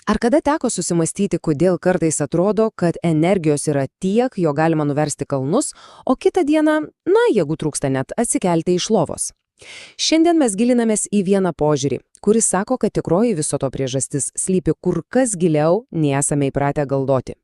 Ar kada teko susimastyti, kodėl kartais atrodo, kad energijos yra tiek, jo galima nuversti kalnus, o kitą dieną, jeigu trūksta net atsikelti iš lovos? Šiandien mes gilinamės į vieną požiūrį, kuris sako, kad tikroji viso to priežastis slypi kur kas giliau, nei esame įpratę galvoti.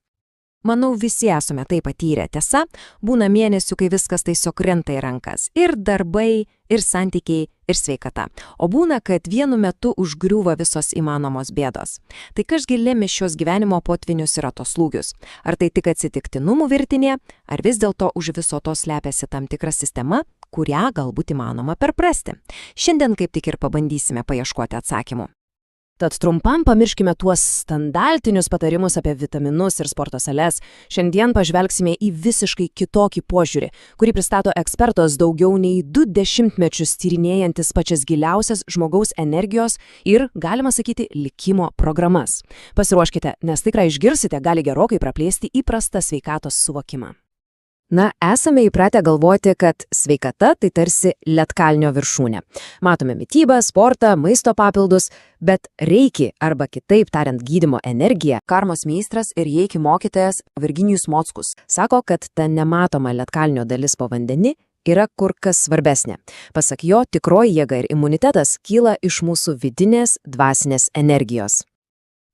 Manau, visi esame tai patyrę. Tiesa, būna mėnesių, kai viskas tiesiog krenta į rankas. Ir darbai, ir santykiai, ir sveikata. O būna, kad vienu metu užgriūva visos įmanomos bėdos. Tai kasgi lėmė šios gyvenimo potvinius ir atoslūgius? Ar tai tik atsitiktinumų virtinė, ar vis dėlto už viso to slepiasi tam tikra sistema, kurią galbūt įmanoma perprasti? Šiandien kaip tik ir pabandysime paieškoti atsakymų. Tad trumpam pamirškime tuos standartinius patarimus apie vitaminus ir sporto sales. Šiandien pažvelgsime į visiškai kitokį požiūrį, kurį pristato ekspertos daugiau nei 20 metus tyrinėjantis pačias giliausias žmogaus energijos ir, galima sakyti, likimo programas. Pasiruoškite, nes tikrai išgirsite, gali gerokai praplėsti įprastą sveikatos suvokimą. Esame įpratę galvoti, kad sveikata tai tarsi ledkalnio viršūnė. Matome mitybą, sportą, maisto papildus, bet reiki, arba kitaip tariant gydymo energiją, karmos meistras ir reiki mokytojas Virginijus Mockus sako, kad ta nematoma ledkalnio dalis po vandeni yra kur kas svarbesnė. Pasak jo, tikroji jėga ir imunitetas kyla iš mūsų vidinės dvasinės energijos.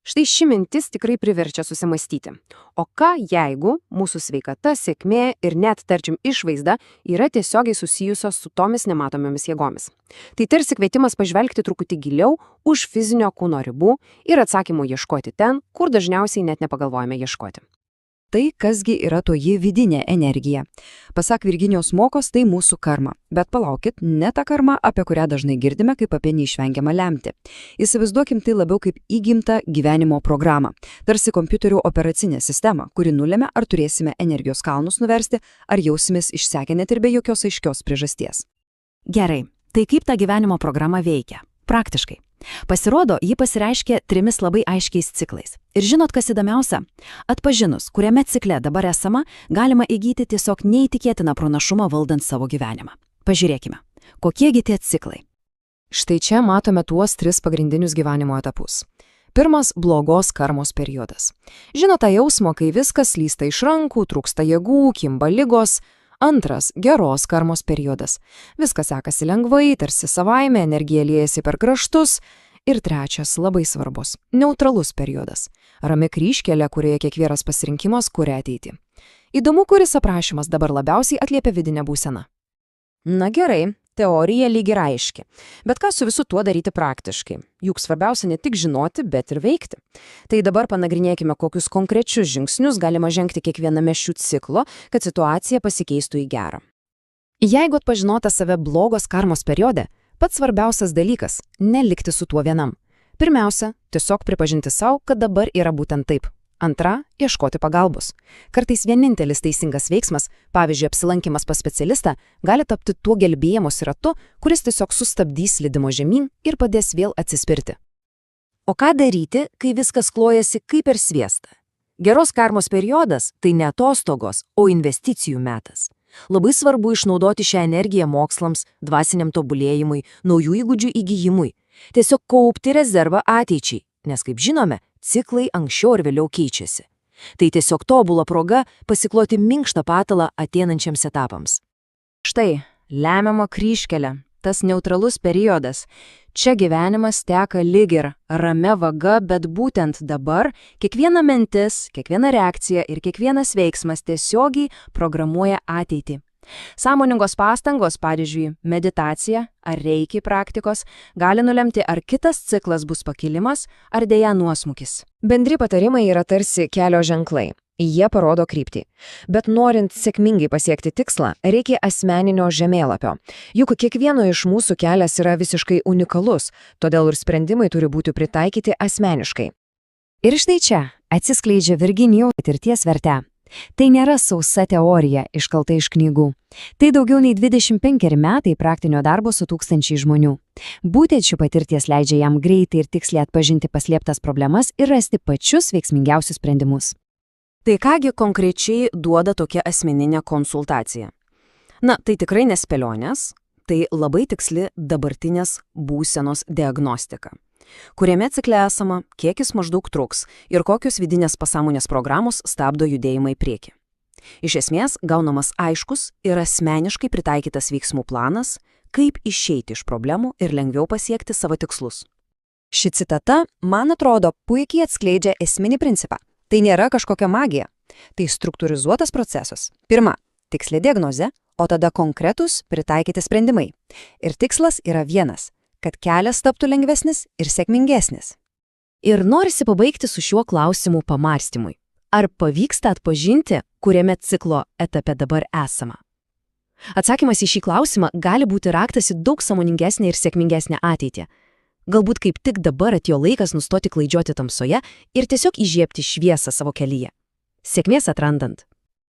Štai ši mintis tikrai priverčia susimastyti. O ką jeigu mūsų sveikata, sėkmė ir net, tarkim, išvaizda yra tiesiogiai susijusios su tomis nematomomis jėgomis? Tai tarsi kvietimas pažvelgti truputį giliau už fizinio kūno ribų ir atsakymų ieškoti ten, kur dažniausiai net nepagalvojame ieškoti. Tai kasgi yra toji vidinė energija. Pasak Virginijos Mockus, tai mūsų karma. Bet palaukit, ne ta karma, apie kurią dažnai girdime kaip apie neišvengiamą lemtį. Įsivaizduokim tai labiau kaip įgimtą gyvenimo programą. Tarsi kompiuterių operacinė sistema, kuri nulėmė, ar turėsime energijos kalnus nuversti, ar jausimės išsekę net ir be jokios aiškios priežasties. Gerai, tai kaip ta gyvenimo programa veikia? Praktiškai. Pasirodo, ji pasireiškia 3 labai aiškiais ciklais. Ir žinot, kas įdomiausia? Atpažinus, kuriame cikle dabar esama, galima įgyti tiesiog neįtikėtiną pranašumą valdant savo gyvenimą. Pažiūrėkime, kokiegi tie ciklai. Štai čia matome tuos 3 pagrindinius gyvenimo etapus. Pirmas – blogos karmos periodas. Žinot tą jausmą, kai viskas slysta iš rankų, trūksta jėgų, kimba ligos. Antras – geros karmos periodas. Viskas sekasi lengvai, tarsi savaime, energija liejasi per kraštus. Ir trečias – labai svarbus – neutralus periodas. Rami kryžkelė, kurioje kiekvienas pasirinkimas kuria ateitį. Įdomu, kuris aprašymas dabar labiausiai atliepia vidinę būseną. Gerai, teorija lyg ir aiški. Bet ką su visu tuo daryti praktiškai? Juk svarbiausia ne tik žinoti, bet ir veikti. Tai dabar panagrinėkime, kokius konkrečius žingsnius galima žengti kiekviename šių ciklo, kad situacija pasikeistų į gerą. Jeigu atpažinota save blogos karmos periode, pats svarbiausias dalykas – nelikti su tuo vienam. Pirmiausia, tiesiog pripažinti savo, kad dabar yra būtent taip. Antra – ieškoti pagalbos. Kartais vienintelis teisingas veiksmas, pavyzdžiui, apsilankymas pas specialistą, gali tapti tuo gelbėjimosi ratu, kuris tiesiog sustabdys slydimo žemyn ir padės vėl atsispirti. O ką daryti, kai viskas klojasi kaip per sviestą? Geros karmos periodas – tai ne atostogos, o investicijų metas. Labai svarbu išnaudoti šią energiją mokslams, dvasiniam tobulėjimui, naujų įgūdžių įgijimui. Tiesiog kaupti rezervą ateičiai, nes, kaip žinome, ciklai anksčiau ir vėliau keičiasi. Tai tiesiog tobula proga pasikloti minkštą patalą ateinančiams etapams. Štai, lemiama kryžkelė, tas neutralus periodas. Čia gyvenimas teka lyg ir ramia vaga, bet būtent dabar kiekviena mintis, kiekviena reakcija ir kiekvienas veiksmas tiesiogiai programuoja ateitį. Sąmoningos pastangos, pavyzdžiui, meditacija ar reiki praktikos, gali nulemti, ar kitas ciklas bus pakilimas, ar dėja nuosmukis. Bendri patarimai yra tarsi kelio ženklai. Jie parodo kryptį. Bet norint sėkmingai pasiekti tikslą, reikia asmeninio žemėlapio. Juk kiekvieno iš mūsų kelias yra visiškai unikalus, todėl ir sprendimai turi būti pritaikyti asmeniškai. Ir štai čia atsiskleidžia Virginijaus patirties vertė. Tai nėra sausa teorija iškalta iš knygų. Tai daugiau nei 25 metai praktinio darbo su tūkstančiai žmonių. Būtent ši patirties leidžia jam greitai ir tiksliai atpažinti paslėptas problemas ir rasti pačius veiksmingiausius sprendimus. Tai kągi konkrečiai duoda tokia asmeninė konsultacija? Tai tikrai nespėlionės, tai labai tiksli dabartinės būsenos diagnostika. Kuriame cikle esama, kiek jis maždaug truks ir kokios vidinės pasąmonės programos stabdo judėjimą į priekį. Iš esmės, gaunamas aiškus ir asmeniškai pritaikytas veiksmų planas, kaip išeiti iš problemų ir lengviau pasiekti savo tikslus. Ši citata, man atrodo, puikiai atskleidžia esminį principą. Tai nėra kažkokia magija. Tai struktūrizuotas procesas. Pirma, tikslė diagnozė, o tada konkretūs pritaikyti sprendimai. Ir tikslas yra vienas – kad kelias taptų lengvesnis ir sėkmingesnis. Ir norisi pabaigti su šiuo klausimu pamąstymui. Ar pavyksta atpažinti, kuriame ciklo etape dabar esama? Atsakymas į šį klausimą gali būti raktas į daug sąmoningesnę ir sėkmingesnę ateitį. Galbūt kaip tik dabar atėjo laikas nustoti klaidžioti tamsoje ir tiesiog įžiebti šviesą savo kelyje. Sėkmės atrandant!